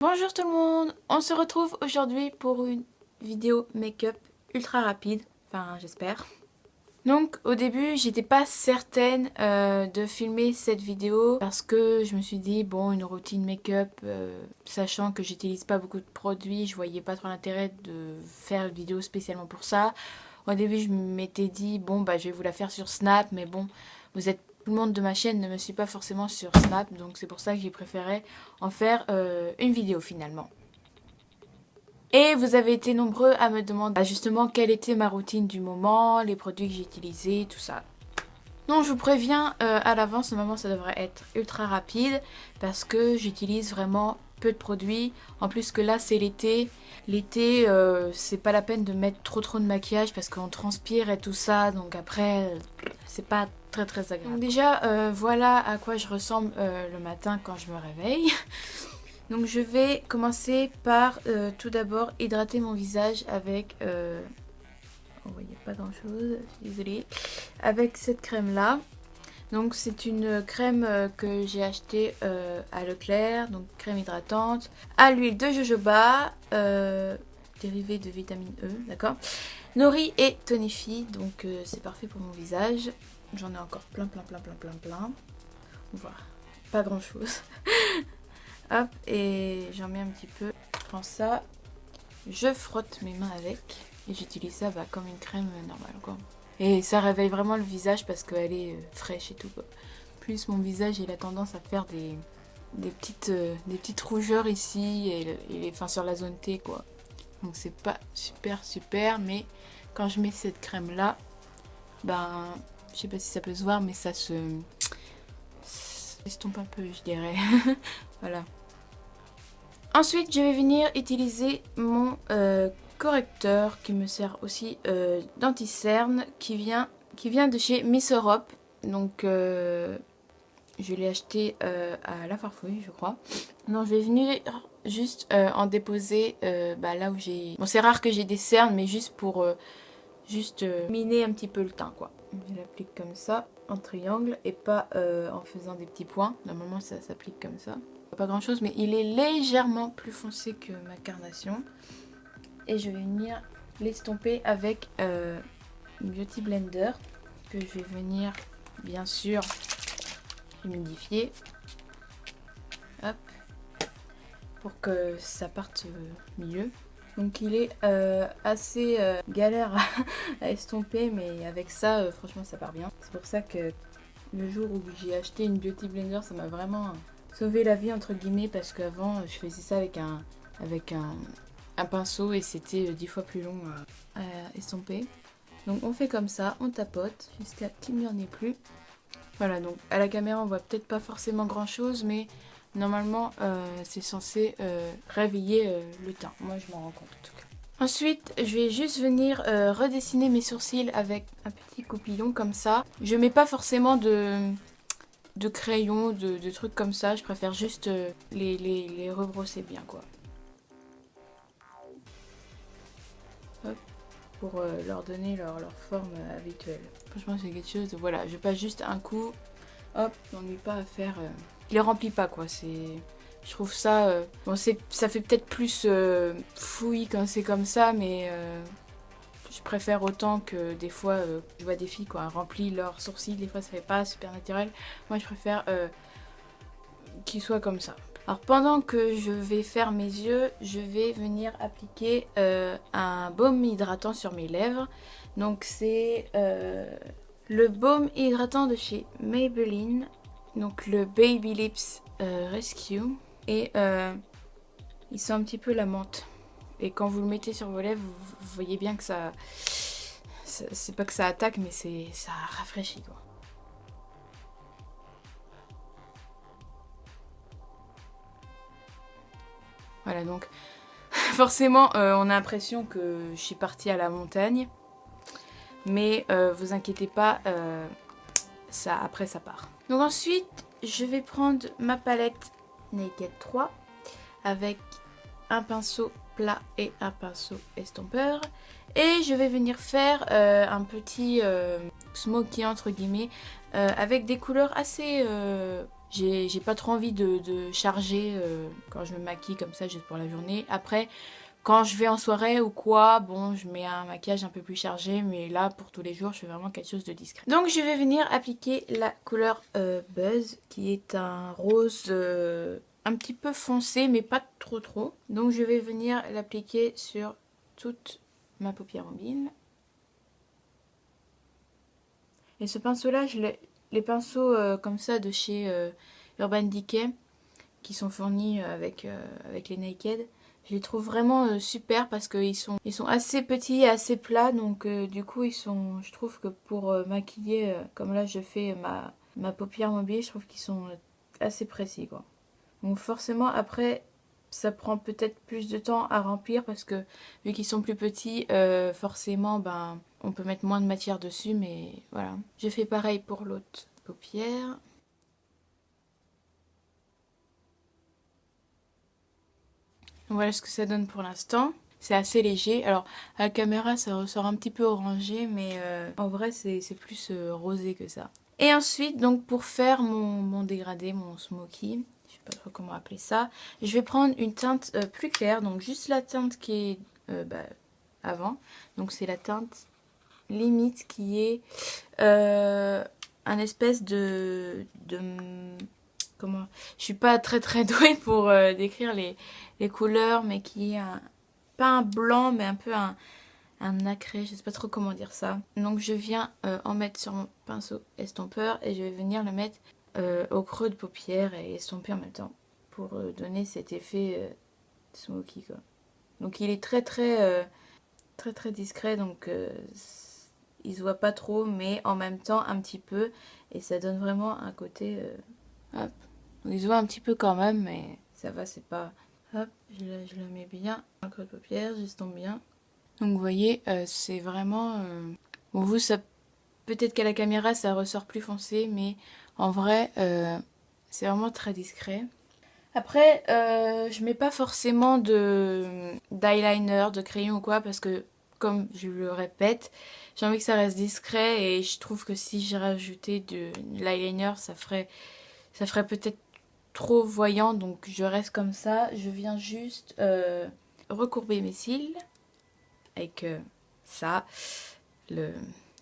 Bonjour tout le monde, on se retrouve aujourd'hui pour une vidéo make-up ultra rapide, enfin j'espère. Donc au début j'étais pas certaine de filmer cette vidéo parce que je me suis dit bon, une routine make-up, sachant que j'utilise pas beaucoup de produits, je voyais pas trop l'intérêt de faire une vidéo spécialement pour ça. Au début je m'étais dit bon bah je vais vous la faire sur Snap, mais bon tout le monde de ma chaîne ne me suit pas forcément sur Snap, donc c'est pour ça que j'ai préféré en faire une vidéo finalement. Et vous avez été nombreux à me demander justement quelle était ma routine du moment, les produits que j'ai utilisés, tout ça. Donc je vous préviens à l'avance, normalement ça devrait être ultra rapide parce que j'utilise vraiment peu de produits. En plus que là c'est l'été. L'été c'est pas la peine de mettre trop de maquillage parce qu'on transpire et tout ça. Donc après c'est pas très agréable. Donc déjà voilà à quoi je ressemble le matin quand je me réveille. Donc je vais commencer par tout d'abord hydrater mon visage avec... vous voyez pas grand chose, désolée. Avec cette crème là. Donc c'est une crème que j'ai achetée à Leclerc, donc crème hydratante, à l'huile de jojoba, dérivée de vitamine E, d'accord. Nourrit et tonifie, donc c'est parfait pour mon visage. J'en ai encore plein. Voilà, pas grand chose. Hop, et j'en mets un petit peu. Je prends ça, je frotte mes mains avec et j'utilise ça comme une crème normale quoi. Et ça réveille vraiment le visage parce qu'elle est fraîche et tout quoi. Plus mon visage il a tendance à faire des petites rougeurs ici et enfin sur la zone T quoi. Donc c'est pas super, mais quand je mets cette crème là, ben je sais pas si ça peut se voir mais ça se estompe un peu je dirais. Voilà. Ensuite, je vais venir utiliser mon correcteur qui me sert aussi d'anti-cerne qui vient de chez Miss Europe. Donc, je l'ai acheté à La Farfouille, je crois. Non, je vais venir juste en déposer là où j'ai... Bon, c'est rare que j'ai des cernes, mais juste pour miner un petit peu le teint, quoi. Je l'applique comme ça, en triangle, et pas en faisant des petits points. Normalement, ça s'applique comme ça. Pas grand chose mais il est légèrement plus foncé que ma carnation et je vais venir l'estomper avec Beauty Blender que je vais venir bien sûr humidifier, hop, pour que ça parte mieux. Donc il est assez galère à estomper, mais avec ça franchement ça part bien. C'est pour ça que le jour où j'ai acheté une Beauty Blender ça m'a vraiment sauver la vie entre guillemets parce qu'avant je faisais ça avec un pinceau et c'était 10 fois plus long à estomper. Donc on fait comme ça, on tapote jusqu'à qu'il n'y en ait plus. Voilà, donc à la caméra on voit peut-être pas forcément grand chose mais normalement c'est censé réveiller le teint. Moi je m'en rends compte en tout cas. Ensuite je vais juste venir redessiner mes sourcils avec un petit coupillon comme ça. Je mets pas forcément de crayons, de trucs comme ça. Je préfère juste les rebrosser bien quoi. Hop, pour leur donner leur forme habituelle. Franchement c'est quelque chose de... Voilà, je passe juste un coup. Hop, on n'ennuie pas à faire... Je les remplis pas quoi, c'est... Je trouve ça... Bon, ça fait peut-être plus fouillis quand c'est comme ça, mais... Je préfère autant que des fois je vois des filles qui remplissent leurs sourcils, des fois ça fait pas super naturel. Moi je préfère qu'ils soient comme ça. Alors pendant que je vais faire mes yeux, je vais venir appliquer un baume hydratant sur mes lèvres. Donc c'est le baume hydratant de chez Maybelline, donc le Baby Lips Rescue. Et il sent un petit peu la menthe. Et quand vous le mettez sur vos lèvres, vous voyez bien que ça c'est pas que ça attaque, mais ça rafraîchit quoi. Voilà donc, forcément on a l'impression que je suis partie à la montagne. Mais vous inquiétez pas, après ça part. Donc ensuite, je vais prendre ma palette Naked 3 avec un pinceau plat et un pinceau estompeur et je vais venir faire un petit smoky entre guillemets avec des couleurs assez J'ai pas trop envie de charger quand je me maquille comme ça juste pour la journée. Après, quand je vais en soirée ou quoi, bon, je mets un maquillage un peu plus chargé, mais là, pour tous les jours, je fais vraiment quelque chose de discret. Donc, je vais venir appliquer la couleur Buzz, qui est un rose un petit peu foncé, mais pas trop trop. Donc, je vais venir l'appliquer sur toute ma paupière mobile. Et ce pinceau-là, les pinceaux comme ça de chez Urban Decay, qui sont fournis avec les Naked, je les trouve vraiment super parce qu'ils sont assez petits et assez plats. Donc du coup, je trouve que pour maquiller, comme là je fais ma paupière mobile, je trouve qu'ils sont assez précis, quoi. Donc forcément, après, ça prend peut-être plus de temps à remplir parce que vu qu'ils sont plus petits, forcément, ben, on peut mettre moins de matière dessus, mais voilà. Je fais pareil pour l'autre paupière. Voilà ce que ça donne pour l'instant. C'est assez léger. Alors, à la caméra, ça ressort un petit peu orangé, mais en vrai, c'est plus rosé que ça. Et ensuite, donc, pour faire mon dégradé, mon smoky, je sais pas trop comment appeler ça, je vais prendre une teinte plus claire, donc juste la teinte qui est avant. Donc, c'est la teinte limite qui est un espèce de comment, je suis pas très douée pour décrire les couleurs, mais qui est pas un blanc, mais un peu un nacré, je sais pas trop comment dire ça. Donc je viens en mettre sur mon pinceau estompeur et je vais venir le mettre au creux de paupière et estomper en même temps pour donner cet effet smoky, quoi. Donc il est très discret, donc il se voit pas trop, mais en même temps un petit peu, et ça donne vraiment un côté hop. Donc, il se voit un petit peu quand même, mais ça va, c'est pas... Hop, je le mets bien en creux de paupière, j'estompe bien. Donc vous voyez, c'est vraiment... Bon, vous, ça peut-être qu'à la caméra, ça ressort plus foncé, mais en vrai, c'est vraiment très discret. Après, je mets pas forcément d'eyeliner, de crayon ou quoi, parce que, comme je le répète, j'ai envie que ça reste discret, et je trouve que si j'ai rajouté de l'eyeliner, ça ferait peut-être trop voyant, donc je reste comme ça. Je viens juste recourber mes cils avec ça,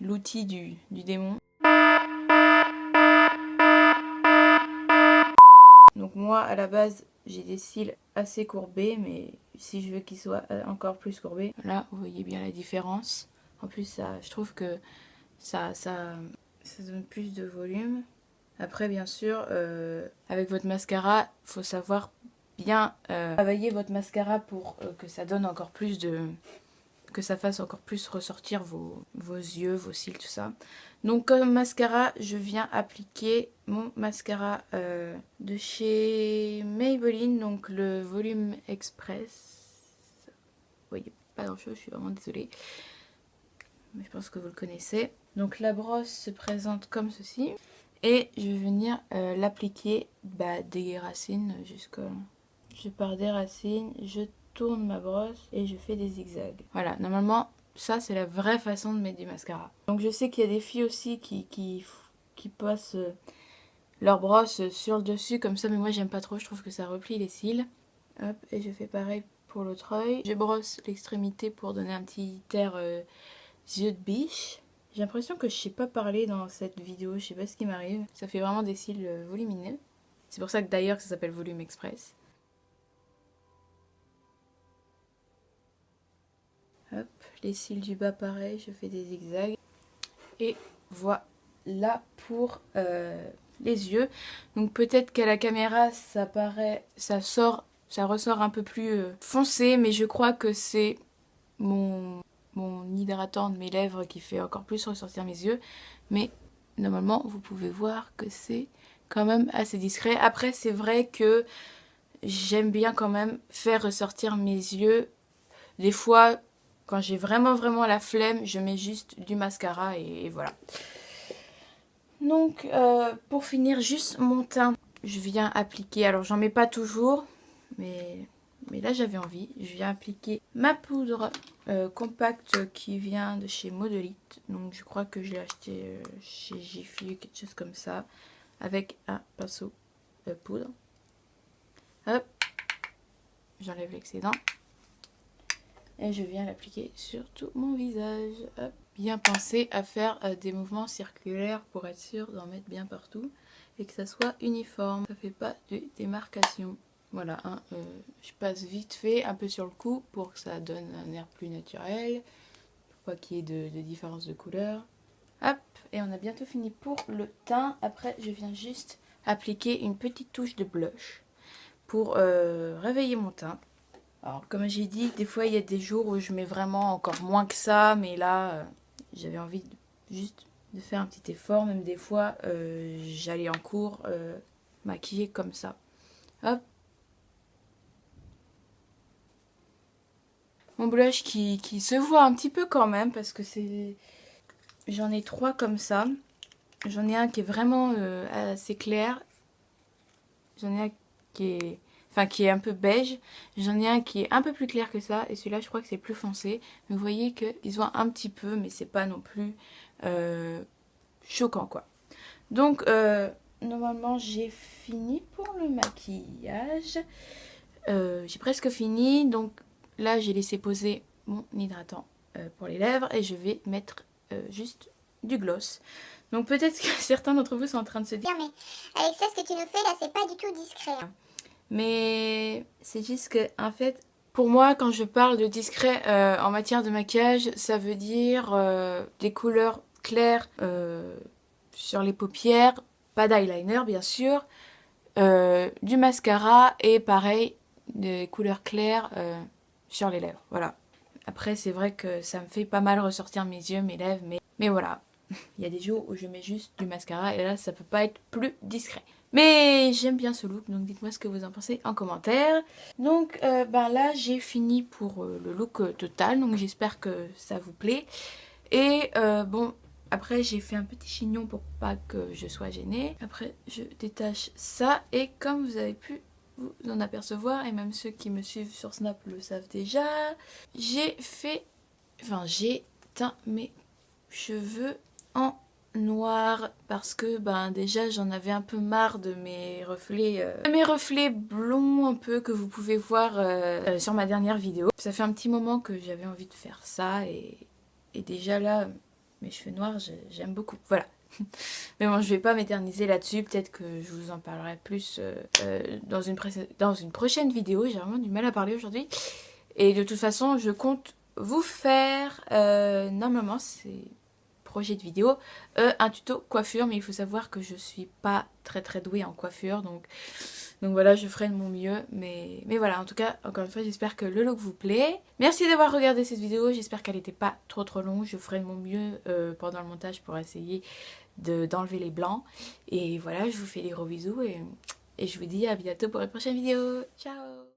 l'outil du démon. Donc moi, à la base, j'ai des cils assez courbés, mais si je veux qu'ils soient encore plus courbés, là, vous voyez bien la différence. En plus, ça, je trouve que ça donne plus de volume. Après, bien sûr, avec votre mascara, il faut savoir bien travailler votre mascara pour que ça donne encore plus que ça fasse encore plus ressortir vos yeux, vos cils, tout ça. Donc comme mascara, je viens appliquer mon mascara de chez Maybelline, donc le Volume Express. Vous voyez pas grand chose, je suis vraiment désolée. Mais je pense que vous le connaissez. Donc la brosse se présente comme ceci. Et je vais venir l'appliquer des racines jusqu'à... Je pars des racines, je tourne ma brosse et je fais des zigzags. Voilà, normalement, ça c'est la vraie façon de mettre du mascara. Donc je sais qu'il y a des filles aussi qui passent leur brosse sur le dessus comme ça, mais moi j'aime pas trop, je trouve que ça replie les cils. Hop, et je fais pareil pour l'autre œil. Je brosse l'extrémité pour donner un petit air yeux de biche. J'ai l'impression que je sais pas parler dans cette vidéo, je sais pas ce qui m'arrive. Ça fait vraiment des cils volumineux. C'est pour ça que d'ailleurs ça s'appelle Volume Express. Hop, les cils du bas pareil, je fais des zigzags. Et voilà pour les yeux. Donc peut-être qu'à la caméra ça ressort un peu plus foncé, mais je crois que c'est mon hydratant de mes lèvres qui fait encore plus ressortir mes yeux. Mais normalement, vous pouvez voir que c'est quand même assez discret. Après, c'est vrai que j'aime bien quand même faire ressortir mes yeux. Des fois, quand j'ai vraiment la flemme, je mets juste du mascara et voilà. Donc, pour finir, juste mon teint. Je viens appliquer, alors j'en mets pas toujours, mais là j'avais envie. Je viens appliquer ma poudre compacte qui vient de chez Modelite. Donc je crois que je l'ai acheté chez Jiffy, quelque chose comme ça. Avec un pinceau poudre. Hop, j'enlève l'excédent. Et je viens l'appliquer sur tout mon visage. Hop. Bien penser à faire des mouvements circulaires pour être sûr d'en mettre bien partout. Et que ça soit uniforme. Ça fait pas de démarcation. Voilà, hein, je passe vite fait un peu sur le cou pour que ça donne un air plus naturel. Pour pas qu'il y ait de différence de couleur. Hop, et on a bientôt fini pour le teint. Après, je viens juste appliquer une petite touche de blush pour réveiller mon teint. Alors, comme j'ai dit, des fois, il y a des jours où je mets vraiment encore moins que ça. Mais là, j'avais envie juste de faire un petit effort. Même des fois, j'allais en cours maquiller comme ça. Hop. Mon blush qui se voit un petit peu quand même parce que c'est... J'en ai 3 comme ça. J'en ai un qui est vraiment assez clair. J'en ai un qui est un peu beige. J'en ai un qui est un peu plus clair que ça. Et celui-là, je crois que c'est plus foncé. Mais vous voyez qu'il se voit un petit peu, mais c'est pas non plus choquant, quoi. Donc, normalement, j'ai fini pour le maquillage. J'ai presque fini. Donc, là, j'ai laissé poser mon hydratant pour les lèvres. Et je vais mettre juste du gloss. Donc, peut-être que certains d'entre vous sont en train de se dire... Mais Alexa, ce que tu nous fais là, c'est pas du tout discret. Mais c'est juste que, en fait, pour moi, quand je parle de discret en matière de maquillage, ça veut dire des couleurs claires sur les paupières, pas d'eyeliner bien sûr, du mascara et pareil, des couleurs claires sur les lèvres. Voilà. Après, c'est vrai que ça me fait pas mal ressortir mes yeux, mes lèvres, mais voilà. Il y a des jours où je mets juste du mascara et là, ça peut pas être plus discret. Mais j'aime bien ce look, donc dites-moi ce que vous en pensez en commentaire. Donc ben là, j'ai fini pour le look total, donc j'espère que ça vous plaît. Et bon, après j'ai fait un petit chignon pour pas que je sois gênée. Après, je détache ça et comme vous avez pu vous en apercevoir, et même ceux qui me suivent sur Snap le savent déjà, j'ai teint mes cheveux en noir parce que ben déjà j'en avais un peu marre de mes reflets blonds un peu que vous pouvez voir sur ma dernière vidéo. Ça fait un petit moment que j'avais envie de faire ça et déjà là mes cheveux noirs j'aime beaucoup, voilà. Mais bon, je vais pas m'éterniser là-dessus, peut-être que je vous en parlerai plus dans une prochaine vidéo. J'ai vraiment du mal à parler aujourd'hui et de toute façon je compte vous faire normalement c'est projet de vidéo, un tuto coiffure, mais il faut savoir que je suis pas très douée en coiffure, donc voilà, je ferai de mon mieux, mais voilà, en tout cas, encore une fois, j'espère que le look vous plaît. Merci d'avoir regardé cette vidéo, j'espère qu'elle n'était pas trop longue, je ferai de mon mieux pendant le montage pour essayer d'enlever les blancs, et voilà, je vous fais des gros bisous, et je vous dis à bientôt pour une prochaine vidéo, ciao.